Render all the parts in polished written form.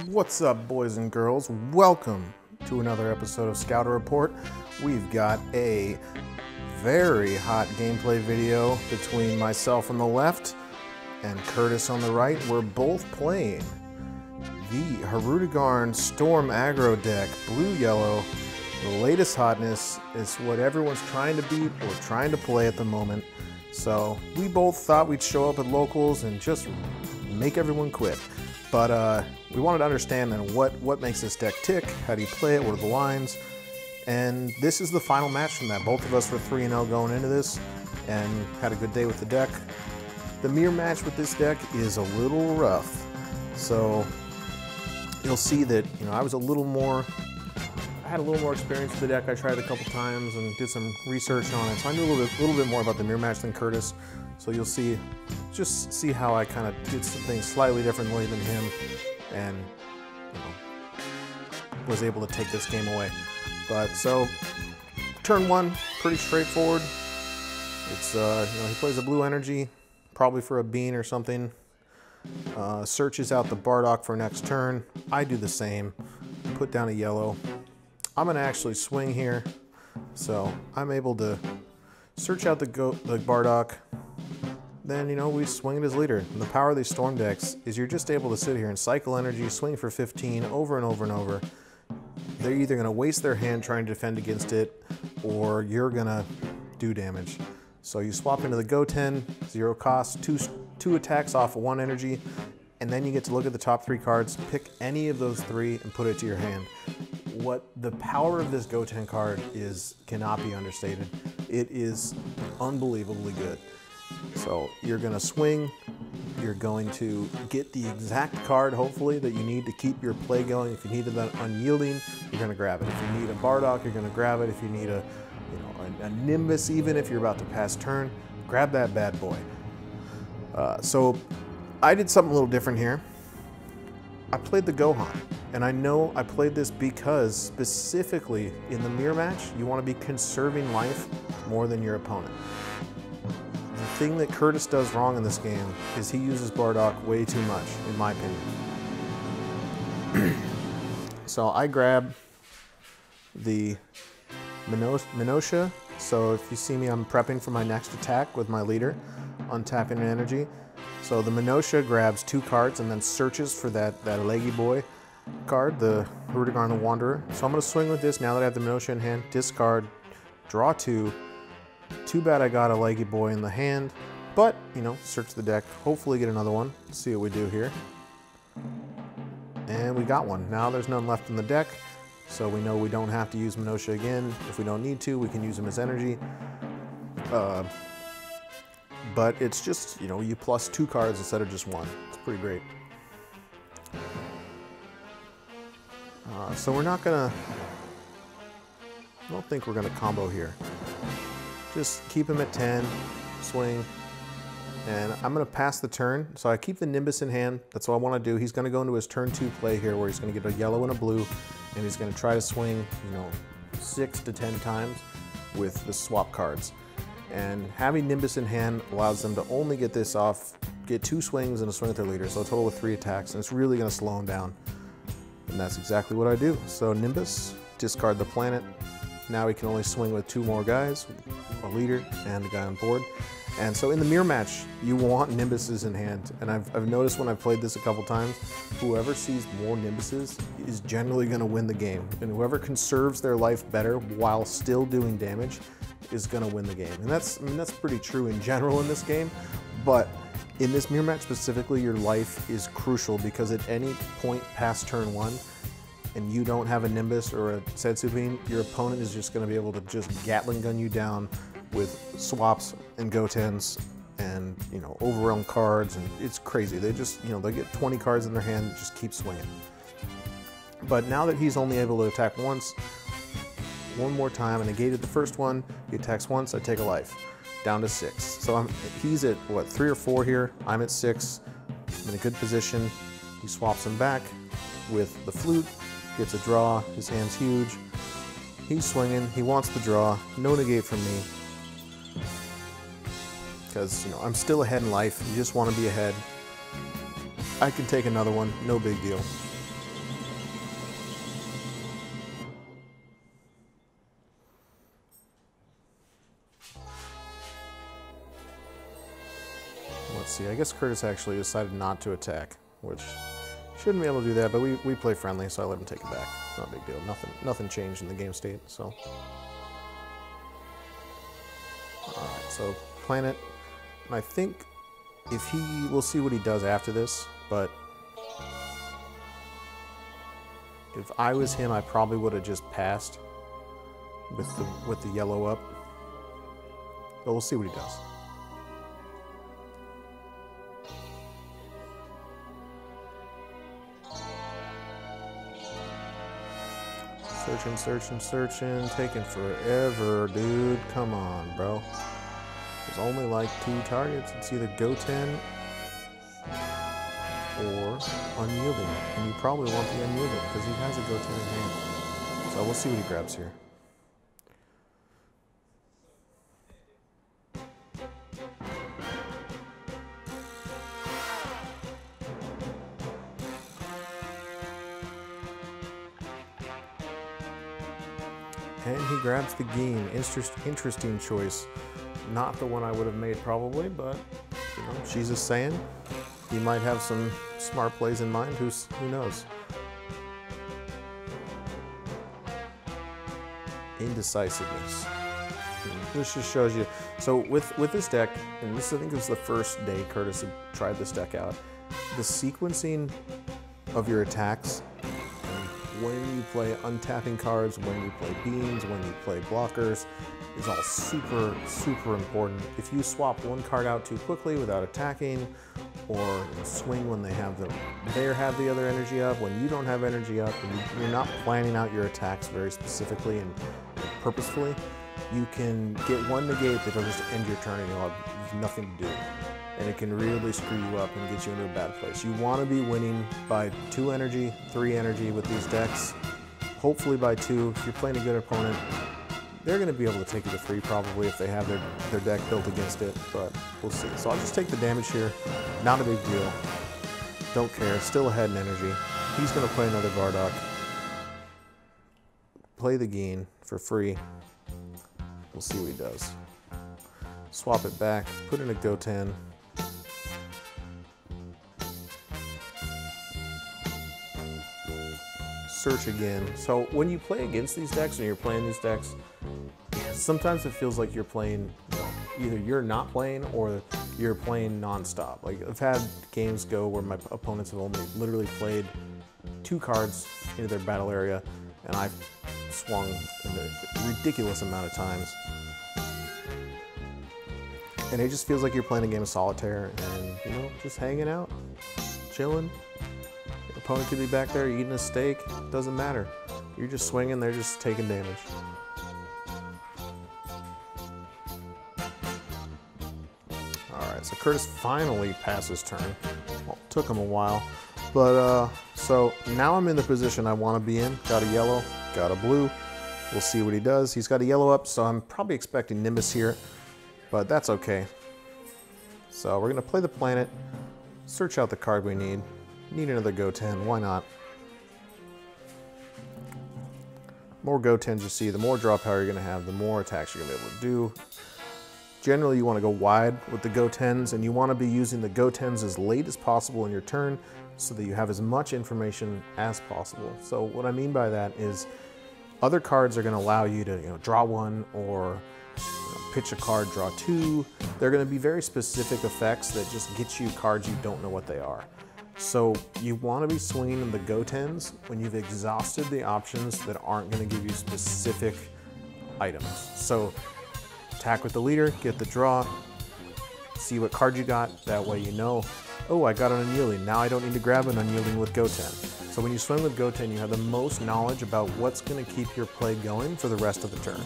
What's up, boys and girls? Welcome to another episode of Scouter Report. We've got a very hot gameplay video between myself on the left and Curtis on the right. We're both playing the Hirudegarn Storm Aggro deck, blue-yellow. The latest hotness is what everyone's trying to beat or trying to play at the moment. So we both thought we'd show up at locals and just make everyone quit. But we wanted to understand then what makes this deck tick, how do you play it, what are the lines, and this is the final match from that. Both of us were 3-0 going into this and had a good day with the deck. The mirror match with this deck is a little rough, so you'll see that I had a little more experience with the deck. I tried it a couple times and did some research on it, so I knew a little bit more about the mirror match than Curtis. So you'll just see how I kind of did some things slightly differently than him, and was able to take this game away. But so turn one, pretty straightforward. It's he plays a blue energy, probably for a bean or something. Searches out the Bardock for next turn. I do the same. Put down a yellow. I'm gonna actually swing here, so I'm able to search out the Bardock. Then, we swing it as leader. And the power of these storm decks is you're just able to sit here and cycle energy, swing for 15 over and over and over. They're either going to waste their hand trying to defend against it, or you're going to do damage. So you swap into the Go 10, 0 cost, two attacks off of 1 energy, and then you get to look at the top 3 cards, pick any of those 3 and put it to your hand. What the power of this Go 10 card is cannot be understated. It is unbelievably good. So you're going to swing, you're going to get the exact card, hopefully, that you need to keep your play going. If you need that unyielding, you're going to grab it. If you need a Bardock, you're going to grab it. If you need a Nimbus, even if you're about to pass turn, grab that bad boy. So I did something a little different here. I played the Gohan, and I know I played this because specifically in the mirror match, you want to be conserving life more than your opponent. The thing that Curtis does wrong in this game is he uses Bardock way too much, in my opinion. So I grab the Minutia. So if you see me, I'm prepping for my next attack with my leader, untapping an energy. So the Minutia grabs 2 cards and then searches for that leggy boy card, the Hirudegarn the Wanderer. So I'm going to swing with this now that I have the Minutia in hand, discard, draw 2. Too bad I got a leggy boy in the hand, but, search the deck, hopefully get another one. Let's see what we do here. And we got one. Now there's none left in the deck, so we know we don't have to use Minutia again. If we don't need to, we can use him as energy. But it's just, you plus 2 cards instead of just 1. It's pretty great. So we're not gonna, I don't think we're gonna combo here. Just keep him at 10, swing, and I'm going to pass the turn. So I keep the Nimbus in hand. That's what I want to do. He's going to go into his turn 2 play here where he's going to get a yellow and a blue, and he's going to try to swing, 6 to 10 times with the swap cards. And having Nimbus in hand allows them to only get this off, get 2 swings and a swing with their leader, so a total of 3 attacks, and it's really going to slow him down. And that's exactly what I do. So Nimbus, discard the planet. Now he can only swing with 2 more guys, a leader and a guy on board. And so in the mirror match, you want Nimbuses in hand. And I've noticed when I've played this a couple times, whoever sees more Nimbuses is generally going to win the game. And whoever conserves their life better while still doing damage is going to win the game. And that's pretty true in general in this game. But in this mirror match specifically, your life is crucial because at any point past turn 1, and you don't have a Nimbus or a Setsu Beam, your opponent is just going to be able to just Gatling gun you down with swaps and Go 10s and, overwhelm cards, and it's crazy. They just, they get 20 cards in their hand and just keep swinging. But now that he's only able to attack once, one more time, and negated the first one, he attacks once, I take a life. Down to 6. So he's at, 3 or 4 here, I'm at 6, I'm in a good position. He swaps him back with the flute, gets a draw, his hand's huge. He's swinging, he wants the draw, no negate from me. Because, I'm still ahead in life, you just want to be ahead. I can take another one, no big deal. see, I guess Curtis actually decided not to attack, which shouldn't be able to do that, but we play friendly, so I let him take it back. Not a big deal. Nothing changed in the game state, so. Alright, so planet. And I think if we'll see what he does after this, but if I was him, I probably would have just passed with the yellow up. But we'll see what he does. Searching, taking forever, dude. Come on, bro. There's only like 2 targets. It's either Goten or Unyielding. And you probably want the Unyielding because he has a Goten in hand. So we'll see what he grabs here. And he grabs the Geen. Interesting choice. Not the one I would have made probably, but you know, she's just saying he might have some smart plays in mind. Who knows? Indecisiveness. This just shows you. So with this deck, and this I think was the first day Curtis had tried this deck out, the sequencing of your attacks, when you play untapping cards, when you play beams, when you play blockers, is all super, super important. If you swap one card out too quickly without attacking, or swing when they have the other energy up, when you don't have energy up, and you're not planning out your attacks very specifically and purposefully, you can get one negate that'll just end your turn and you'll have nothing to do. And it can really screw you up and get you into a bad place. You want to be winning by 2 energy, 3 energy with these decks. Hopefully by 2. If you're playing a good opponent, they're going to be able to take you to 3 probably if they have their deck built against it, but we'll see. So I'll just take the damage here. Not a big deal. Don't care. Still ahead in energy. He's going to play another Bardock. Play the Geen for free. We'll see what he does. Swap it back. Put in a Goten. Search again. So when you play against these decks, and you're playing these decks, sometimes it feels like you're playing, either you're not playing or you're playing non-stop. Like I've had games go where my opponents have only literally played 2 cards into their battle area, and I've swung in a ridiculous amount of times. And it just feels like you're playing a game of solitaire and, you know, just hanging out, chilling. Opponent could be back there eating a steak, doesn't matter. You're just swinging, they're just taking damage. Alright, so Curtis finally passed his turn. Well, it took him a while. But, so now I'm in the position I want to be in. Got a yellow, got a blue. We'll see what he does. He's got a yellow up, so I'm probably expecting Nimbus here, but that's okay. So we're going to play the planet, search out the card we need. Need another Goten, why not? More Gotens you see, the more draw power you're going to have, the more attacks you're going to be able to do. Generally, you want to go wide with the Gotens, and you want to be using the Gotens as late as possible in your turn so that you have as much information as possible. So what I mean by that is other cards are going to allow you to draw 1 or pitch a card, draw 2. They're going to be very specific effects that just get you cards you don't know what they are. So you want to be swinging in the Gotens when you've exhausted the options that aren't going to give you specific items. So attack with the leader, get the draw, see what card you got. That way you know, oh, I got an Unyielding. Now I don't need to grab an Unyielding with Goten. So when you swing with Goten, you have the most knowledge about what's going to keep your play going for the rest of the turn.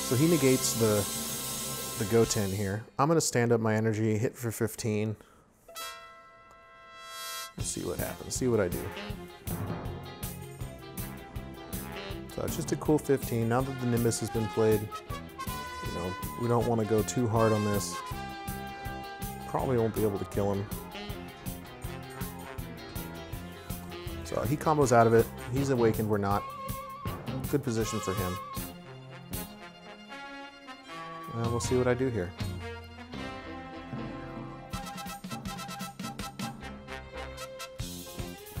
So he negates the Goten here. I'm going to stand up my energy, hit for 15. Let's see what happens, see what I do. So it's just a cool 15. Now that the Nimbus has been played, we don't want to go too hard on this. Probably won't be able to kill him. So he combos out of it. He's awakened, we're not. Good position for him. and we'll see what I do here.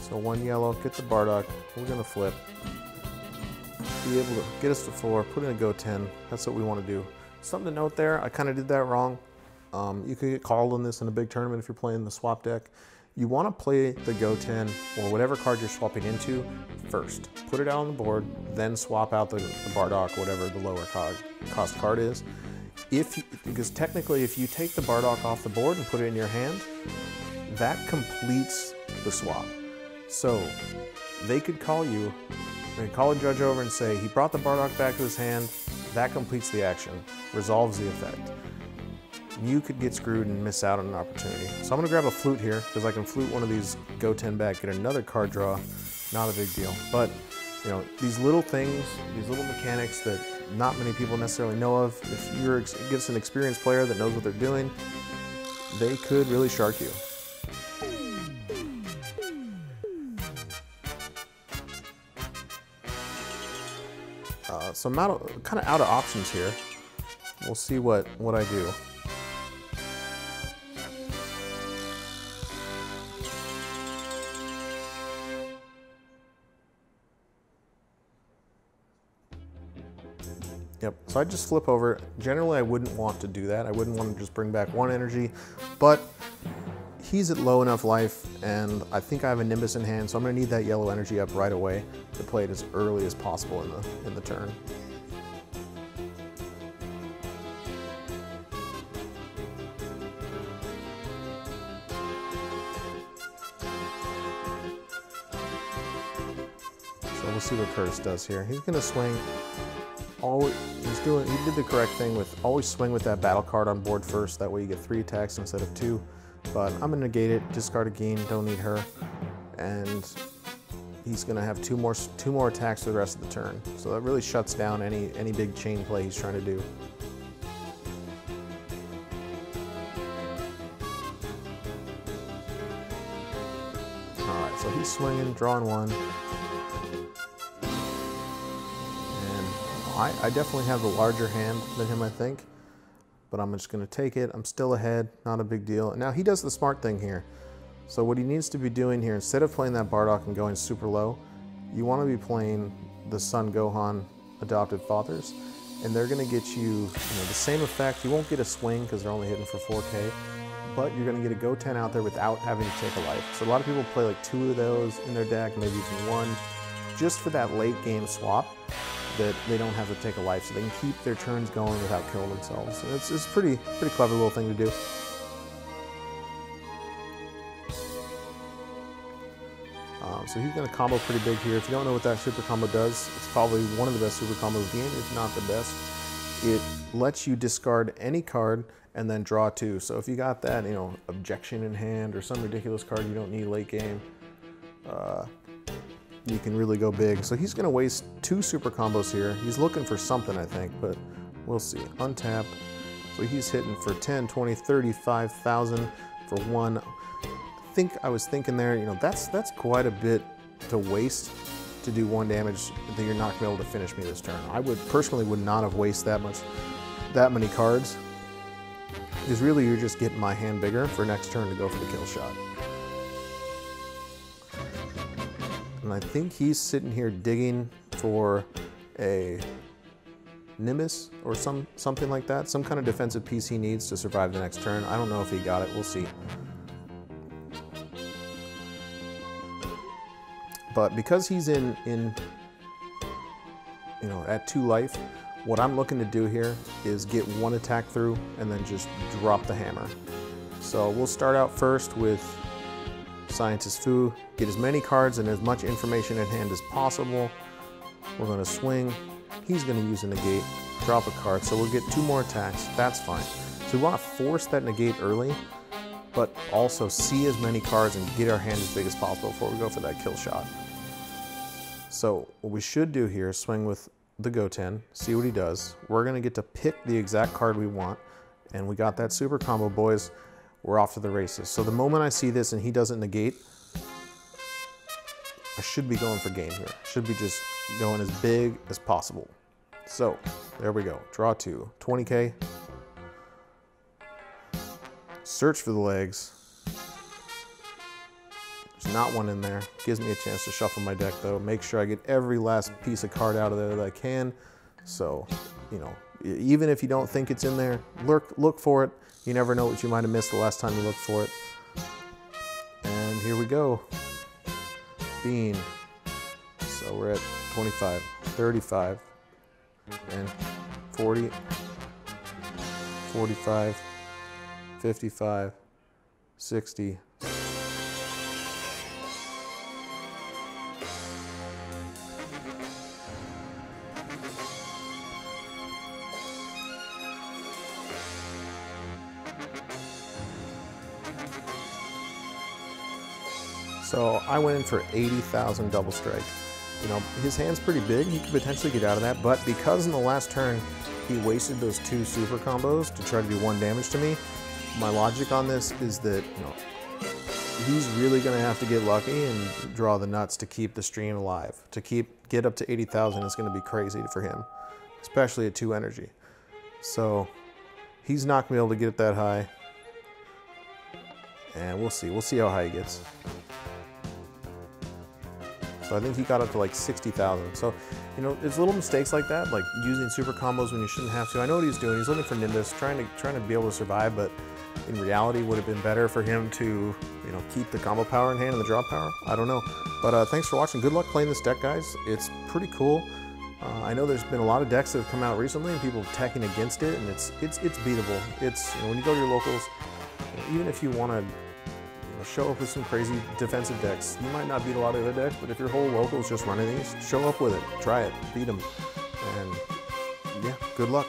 So 1 yellow, get the Bardock. We're gonna flip. Be able to get us to 4, put in a go 10. That's what we want to do. Something to note there, I kind of did that wrong. You could get called on this in a big tournament if you're playing the swap deck. You want to play the go 10 or whatever card you're swapping into first. Put it out on the board, then swap out the Bardock, whatever the lower cost card is. Because technically, if you take the Bardock off the board and put it in your hand, that completes the swap. So they could call you, they could call a judge over and say, he brought the Bardock back to his hand, that completes the action, resolves the effect. You could get screwed and miss out on an opportunity. So I'm gonna grab a flute here, because I can flute one of these go 10 back, get another card draw, not a big deal. But you know, these little things, these little mechanics that not many people necessarily know of, if you're against an experienced player that knows what they're doing, they could really shark you. So I'm kind of out of options here. We'll see what I do. Yep, so I just flip over. Generally, I wouldn't want to do that. I wouldn't want to just bring back 1 energy, but he's at low enough life, and I think I have a Nimbus in hand, so I'm gonna need that yellow energy up right away to play it as early as possible in the turn. So we'll see what Curtis does here. He's gonna swing. He did the correct thing with always swing with that battle card on board first. That way you get 3 attacks instead of 2. But I'm gonna negate it, discard a Geen, don't need her, and he's gonna have two more attacks for the rest of the turn. So that really shuts down any big chain play he's trying to do. All right, so he's swinging, drawing 1. I definitely have the larger hand than him, I think, but I'm just going to take it. I'm still ahead, not a big deal. Now he does the smart thing here. So what he needs to be doing here, instead of playing that Bardock and going super low, you want to be playing the Son Gohan adopted fathers, and they're going to get you, the same effect. You won't get a swing because they're only hitting for 4K, but you're going to get a go 10 out there without having to take a life. So a lot of people play like 2 of those in their deck, maybe even 1, just for that late game swap, that they don't have to take a life, so they can keep their turns going without killing themselves. And it's a pretty clever little thing to do. So he's going to combo pretty big here. If you don't know what that super combo does, it's probably one of the best super combos of the game, if not the best. It lets you discard any card and then draw 2. So if you got that, objection in hand or some ridiculous card you don't need late game, you can really go big. So he's going to waste 2 super combos here. He's looking for something, I think, but we'll see. Untap. So he's hitting for 10, 20, 35,000 for 1. I was thinking there, that's quite a bit to waste to do 1 damage that you're not going to be able to finish me this turn. I personally would not have wasted that many cards, because really you're just getting my hand bigger for next turn to go for the kill shot. And I think he's sitting here digging for a Nimbus or something like that. Some kind of defensive piece he needs to survive the next turn. I don't know if he got it. We'll see. But because he's at 2 life, what I'm looking to do here is get 1 attack through and then just drop the hammer. So we'll start out first with Scientist Fu, get as many cards and as much information in hand as possible. We're going to swing. He's going to use a negate, drop a card, so we'll get 2 more attacks. That's fine. So we want to force that negate early, but also see as many cards and get our hand as big as possible before we go for that kill shot. So what we should do here is swing with the go 10, see what he does. We're going to get to pick the exact card we want, and we got that super combo, boys. We're off to the races. So the moment I see this and he doesn't negate, I should be going for game here. Should be just going as big as possible. So there we go. Draw 2. 20K. search for the legs. There's not one in there. Gives me a chance to shuffle my deck though. Make sure I get every last piece of card out of there that I can. So, you know, even if you don't think it's in there, look for it. You never know what you might have missed the last time you looked for it. And here we go. Bean. So we're at 25, 35, and 40, 45, 55, 60. So I went in for 80,000 double strike. You know, his hand's pretty big. He could potentially get out of that, but because in the last turn he wasted those 2 super combos to try to do 1 damage to me, my logic on this is that, you know, he's really going to have to get lucky and draw the nuts to keep the stream alive. To get up to 80,000 is going to be crazy for him, especially at 2 energy. So he's not going to be able to get it that high, and we'll see. We'll see how high he gets. So I think he got up to like 60,000. So, you know, it's little mistakes like that, like using super combos when you shouldn't have to. I know what he's doing. He's looking for Nimbus, trying to be able to survive, but in reality, would it have been better for him to, you know, keep the combo power in hand and the draw power? I don't know. But thanks for watching. Good luck playing this deck, guys. It's pretty cool. I know there's been a lot of decks that have come out recently and people teching against it, and it's beatable. It's, you know, when you go to your locals, you know, even if you want to show up with some crazy defensive decks, you might not beat a lot of other decks, but if your whole local is just running these, show up with it, try it, beat them, and yeah, good luck.